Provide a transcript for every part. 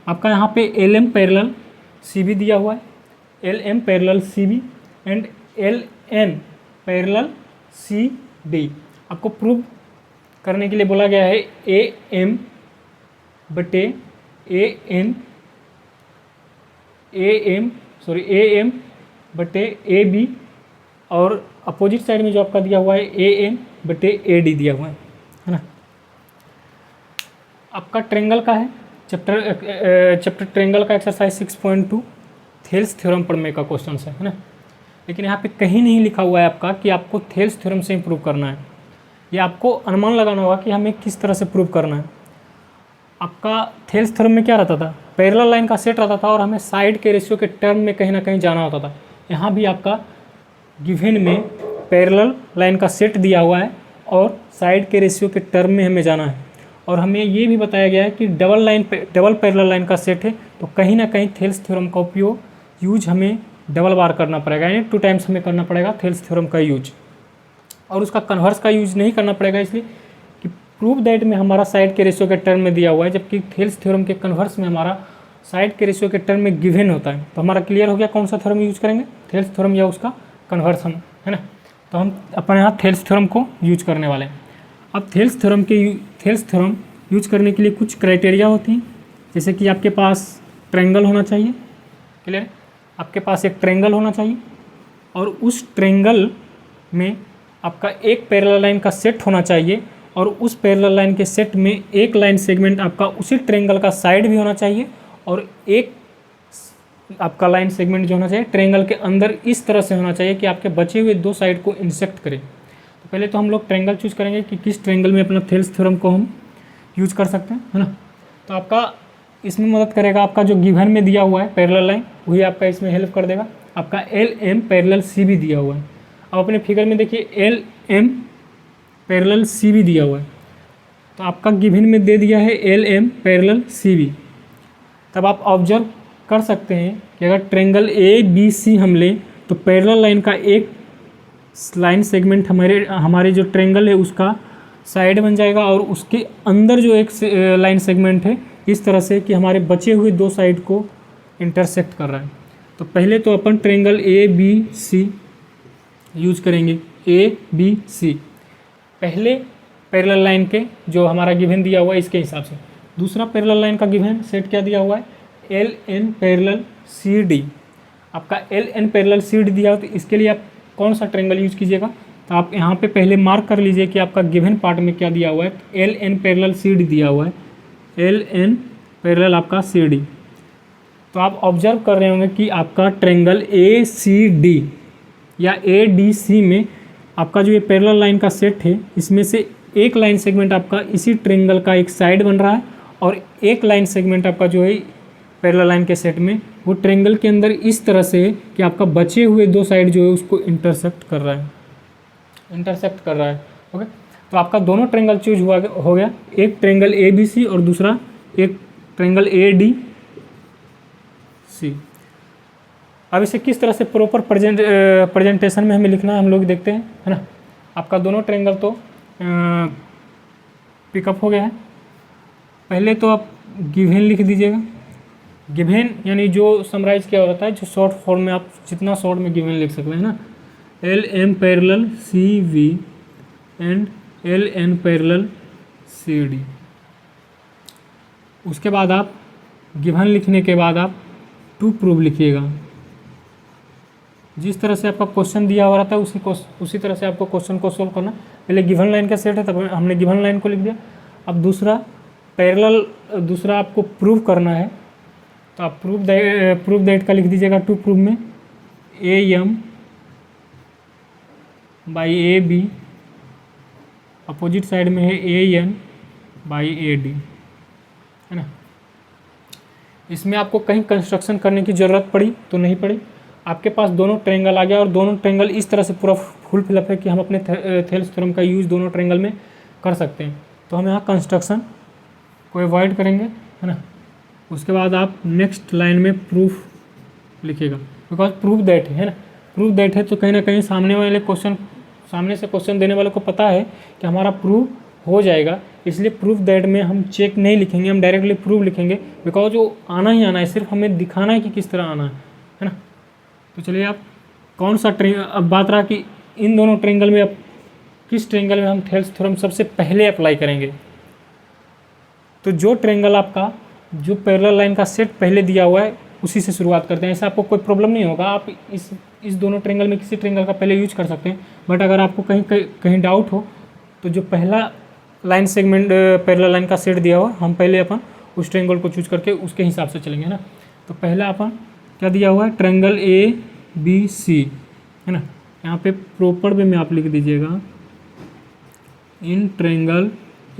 आपका यहाँ पे L M parallel C B दिया हुआ है, L M parallel C B and L N parallel C D. आपको प्रूव करने के लिए बोला गया है ए एम बटे ए एम बटे ए बी, और अपोजिट साइड में जो आपका दिया हुआ है ए एन बटे ए डी दिया हुआ है ना। आपका ट्रेंगल का है चैप्टर ट्रेंगल का एक्सरसाइज 6.2 थेल्स थ्योरम पढ़ने का क्वेश्चन है ना। लेकिन यहाँ पे कहीं नहीं लिखा हुआ है आपका कि आपको थेल्स थ्योरम से ही प्रूव करना है, ये आपको अनुमान लगाना होगा कि हमें किस तरह से प्रूव करना है। आपका थेल्स थ्योरम में क्या रहता था, पैरेलल लाइन का सेट रहता था और हमें साइड के रेशियो के टर्म में कहीं ना कहीं जाना होता था। यहाँ भी आपका गिवन में पैरेलल लाइन का सेट दिया हुआ है और साइड के रेशियो के टर्म में हमें जाना है, और हमें ये भी बताया गया है कि डबल पैरेलल लाइन का सेट है, तो कहीं ना कहीं थेल्स थ्योरम का उपयोग यूज हमें डबल बार करना पड़ेगा, यानी 2 टाइम्स हमें करना पड़ेगा थेल्स थ्योरम का यूज, और उसका कन्वर्स का यूज नहीं करना पड़ेगा, इसलिए कि प्रूव दैट में हमारा साइड के रेशियो के टर्म में दिया हुआ है, जबकि थेल्स थ्योरम के कन्वर्स में हमारा साइड के रेशियो के टर्म में गिवन होता है। तो हमारा क्लियर हो गया कौन सा थ्योरम यूज करेंगे, थेल्स थ्योरम या उसका कन्वर्सन, है ना। तो हम अपने यहाँ थेल्स थ्योरम को यूज करने वाले हैं। अब थेल्स थ्योरम यूज करने के लिए कुछ क्राइटेरिया होती हैं, जैसे कि आपके पास ट्रायंगल होना चाहिए, क्लियर, आपके पास एक ट्रायंगल होना चाहिए, और उस ट्रायंगल में आपका एक पैरेलल लाइन का सेट होना चाहिए, और उस पैरेलल लाइन के सेट में एक लाइन सेगमेंट आपका उसी ट्रायंगल का साइड भी होना चाहिए, और एक आपका लाइन सेगमेंट जो होना चाहिए ट्रायंगल के अंदर इस तरह से होना चाहिए कि आपके बचे हुए 2 साइड को इंसेक्ट करे। तो पहले तो हम लोग ट्रायंगल चूज करेंगे कि किस ट्रायंगल में अपना थेल्स थ्योरम को हम यूज कर सकते हैं, है ना। तो आपका इसमें मदद करेगा आपका जो गिवन में दिया हुआ है पैरेलल लाइन, वही आपका इसमें हेल्प कर देगा। आपका L M parallel C B दिया हुआ है। अब अपने फिगर में देखिए L M parallel C B दिया हुआ है, तो आपका गिवन में दे दिया है L M parallel C B. तब आप ऑब्जर्व कर सकते हैं कि अगर ट्रायंगल ए बी सी हम लें तो पैरेलल लाइन का एक लाइन सेगमेंट हमारे जो ट्रायंगल है उसका साइड बन जाएगा, और उसके अंदर जो एक लाइन सेगमेंट है इस तरह से कि हमारे बचे हुए 2 साइड को इंटरसेक्ट कर रहा है। तो पहले तो अपन triangle A B C use करेंगे, ए बी सी पहले पैरेलल लाइन के जो हमारा गिवन दिया हुआ है इसके हिसाब से। दूसरा पैरेलल लाइन का गिवन सेट क्या दिया हुआ है, L N parallel C D. आपका L N parallel C D दिया हो तो इसके लिए आप कौन सा ट्रायंगल यूज कीजिएगा, तो आप यहाँ पे पहले मार्क कर लीजिए कि आपका गिवन पार्ट में क्या दिया हुआ है। L N parallel C D दिया हुआ है, एल एन पैरेलल आपका सी डी। तो आप ऑब्जर्व कर रहे होंगे कि आपका ट्रायंगल ए सी डी या ए डी सी में आपका जो ये पैरेलल लाइन का सेट है इसमें से एक लाइन सेगमेंट आपका इसी ट्रायंगल का एक साइड बन रहा है, और एक लाइन सेगमेंट आपका जो है पैरेलल लाइन के सेट में वो ट्रायंगल के अंदर इस तरह से है कि आपका बचे हुए 2 साइड जो है उसको इंटरसेक्ट कर रहा है। ओके, तो आपका दोनों ट्रायंगल चूज हो गया, एक ट्रायंगल ए बी सी और दूसरा एक ट्रायंगल ए डी सी। अब इसे किस तरह से प्रॉपर प्रेजेंटेशन में हमें लिखना है हम लोग देखते हैं, है ना। आपका दोनों ट्रायंगल तो पिकअप हो गया है। पहले तो आप गिवन लिख दीजिएगा, गिवन यानी जो समराइज किया होता है, जो शॉर्ट फॉर्म में आप जितना शॉर्ट में गिवन लिख सकते हैं ना, L M parallel C V and L N parallel C D. उसके बाद आप गिवन लिखने के बाद आप टू प्रूव लिखिएगा। जिस तरह से आपका क्वेश्चन दिया हुआ रहता है उसी तरह से आपको क्वेश्चन को सोल्व करना। पहले गिवन लाइन का सेट है तब हमने गिवन लाइन को लिख दिया। अब दूसरा आपको प्रूव करना है, तो आप प्रूव दैट का लिख दीजिएगा टू प्रूव में A M by A B, opposite side में है A N by A D, है ना। इसमें आपको कहीं कंस्ट्रक्शन करने की ज़रूरत पड़ी तो नहीं पड़ी, आपके पास दोनों ट्रायंगल आ गया और दोनों ट्रायंगल इस तरह से पूरा फुल फिलअप है कि हम अपने थेल्स थ्योरम का यूज़ दोनों ट्रायंगल में कर सकते हैं। तो हम यहाँ कंस्ट्रक्शन को अवॉइड करेंगे, है ना। उसके बाद आप नेक्स्ट लाइन में प्रूफ लिखिएगा, बिकॉज प्रूफ दैट है ना, प्रूफ दैट है तो कहीं ना कहीं सामने से क्वेश्चन देने वाले को पता है कि हमारा प्रूफ हो जाएगा, इसलिए प्रूफ दैट में हम चेक नहीं लिखेंगे, हम डायरेक्टली प्रूफ लिखेंगे, बिकॉज जो आना ही आना है, सिर्फ हमें दिखाना है कि किस तरह आना है ना। तो चलिए आप कौन सा अब बात रहा कि इन दोनों ट्रेंगल में अब किस ट्रेंगल में हम थेल्स थ्योरम सबसे पहले अप्लाई करेंगे। तो जो ट्रेंगल आपका जो पैरेलल लाइन का सेट पहले दिया हुआ है उसी से शुरुआत करते हैं। ऐसा आपको कोई प्रॉब्लम नहीं होगा, आप इस दोनों ट्रेंगल में किसी ट्रेंगल का पहले यूज कर सकते हैं। बट अगर आपको कहीं डाउट हो तो जो पहला लाइन सेगमेंट पैरेलल लाइन का सेट दिया हुआ हम पहले अपन उस ट्रेंगल को चूज करके उसके हिसाब से चलेंगे ना। तो पहला अपन क्या दिया हुआ है, ट्रेंगल ABC है ना। यहाँ पे प्रॉपर वे में आप लिख दीजिएगा इन ट्रेंगल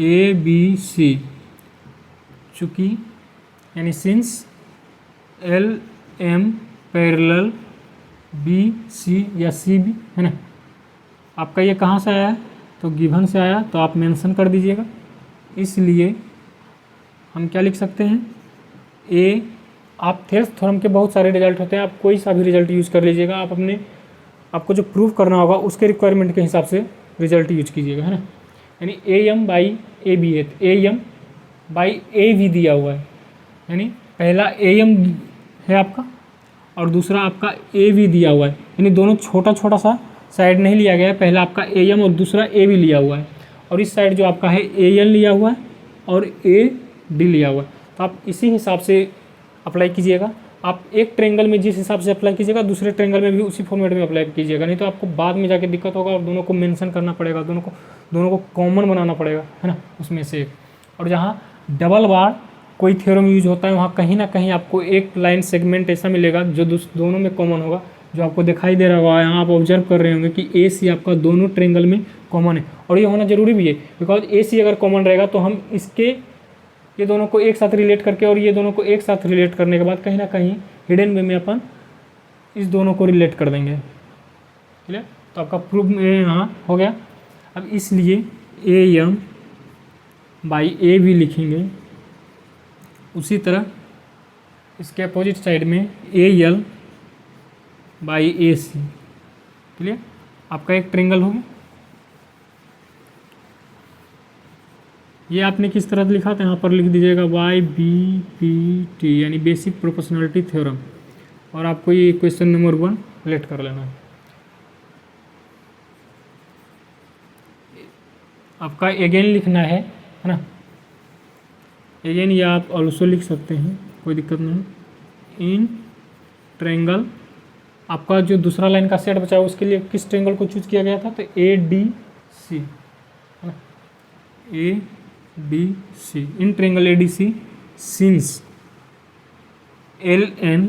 ABC, चूँकि यानी सिंस LM पैरेलल BC या CB है ना। आपका ये कहाँ से आया है, तो गिवन से आया, तो आप मेंशन कर दीजिएगा। इसलिए हम क्या लिख सकते हैं, ए। आप थेल्स थ्योरम के बहुत सारे रिजल्ट होते हैं, आप कोई सा भी रिजल्ट यूज़ कर लीजिएगा। आप आपको जो प्रूव करना होगा उसके रिक्वायरमेंट के हिसाब से रिजल्ट यूज कीजिएगा है ना। यानी AM/AB है, तो AM/AB दिया हुआ है, यानी पहला AM है आपका और दूसरा आपका AB दिया हुआ है, यानी दोनों छोटा छोटा सा साइड नहीं लिया गया है। पहला आपका AM और दूसरा AB लिया हुआ है, और इस साइड जो आपका है AN लिया हुआ है और AD लिया हुआ है। तो आप इसी हिसाब से अप्लाई कीजिएगा। आप एक ट्रेंगल में जिस हिसाब से अप्लाई कीजिएगा दूसरे ट्रेंगल में भी उसी फॉर्मेट में अप्लाई कीजिएगा, नहीं तो आपको बाद में जाके दिक्कत होगा और दोनों को मेंशन करना पड़ेगा, दोनों को कॉमन बनाना पड़ेगा है ना उसमें से एक। और जहाँ डबल बार कोई थ्योरम यूज होता है वहाँ कहीं ना कहीं आपको एक लाइन सेगमेंट ऐसा मिलेगा जो दोनों में कॉमन होगा, जो आपको दिखाई दे रहा होगा। यहाँ आप ऑब्जर्व कर रहे होंगे कि AC आपका दोनों ट्रेंगल में कॉमन है, और ये होना जरूरी भी है, बिकॉज AC अगर कॉमन रहेगा तो हम ये दोनों को एक साथ रिलेट करके और ये दोनों को एक साथ रिलेट करने के बाद कहीं ना कहीं हिडन वे में अपन इस दोनों को रिलेट कर देंगे। क्लियर, तो आपका प्रूफ यहाँ हो गया। अब इसलिए AM/AB लिखेंगे, उसी तरह इसके अपोजिट साइड में AL/AC। क्लियर, आपका एक ट्रेंगल हो गया। ये आपने किस तरह लिखा था, यहाँ पर लिख दीजिएगा YBPT, यानी बेसिक प्रोपोर्शनलिटी थ्योरम, और आपको ये क्वेश्चन नंबर 1 लेट कर लेना है। आपका अगेन लिखना है ना, अगेन या आप ऑल्सो लिख सकते हैं, कोई दिक्कत नहीं। इन ट्रेंगल आपका जो दूसरा लाइन का सेट बचा उसके लिए किस ट्रेंगल को चूज किया गया था, तो ADC है ना, ADC। In triangle ADC since LN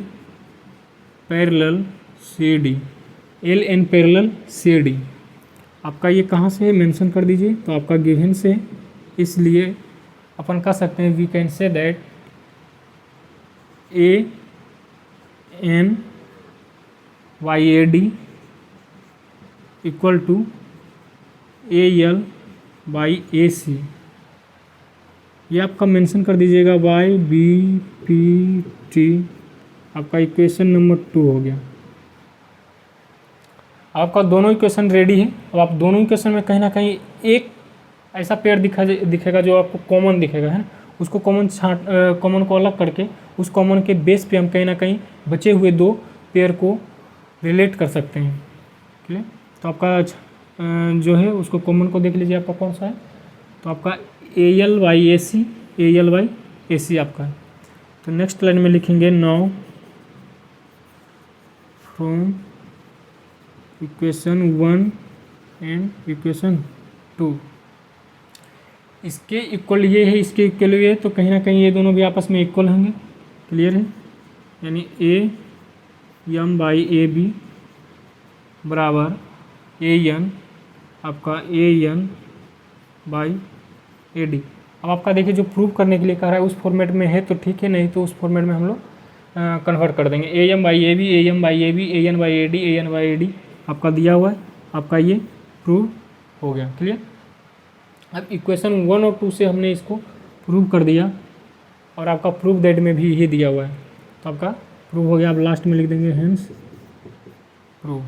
parallel CD, LN parallel CD। आपका ये कहाँ से है मेंशन कर दीजिए, तो आपका गिवन से है, इसलिए अपन कह सकते हैं we can say that AN/AD equal to AL/AC। ये आपका मेंशन कर दीजिएगा YBPT। आपका इक्वेशन नंबर 2 हो गया। आपका दोनों इक्वेशन रेडी है। अब आप दोनों इक्वेशन में कहीं ना कहीं एक ऐसा पेयर दिखेगा जो आपको कॉमन दिखेगा है ना, उसको कॉमन को अलग करके उस कॉमन के बेस पे हम कहीं ना कहीं बचे हुए दो पेयर को रिलेट कर सकते हैं। ठीक है, तो आपका जो है उसको कॉमन को देख लीजिए, आपका कौन सा है, तो आपका AL/AC आपका है। तो नेक्स्ट लाइन में लिखेंगे now from equation 1 and equation 2, इसके इक्वल ये है, इसके इक्वल ये है, तो कहीं ना कहीं ये दोनों भी आपस में इक्वल होंगे। क्लियर है, यानी AM/AB बराबर AN, आपका AN/AD। अब आपका देखिए जो प्रूव करने के लिए कह रहा है उस फॉर्मेट में है तो ठीक है, नहीं तो उस फॉर्मेट में हम लोग कन्वर्ट कर देंगे। AM/AB, AM/AB, AN/AD, AN/AD आपका दिया हुआ है, आपका ये प्रूव हो गया। क्लियर, अब इक्वेशन 1 और 2 से हमने इसको प्रूव कर दिया, और आपका प्रूव दैट में भी यही दिया हुआ है, तो आपका प्रूव हो गया। आप लास्ट में लिख देंगे हेंस प्रूव।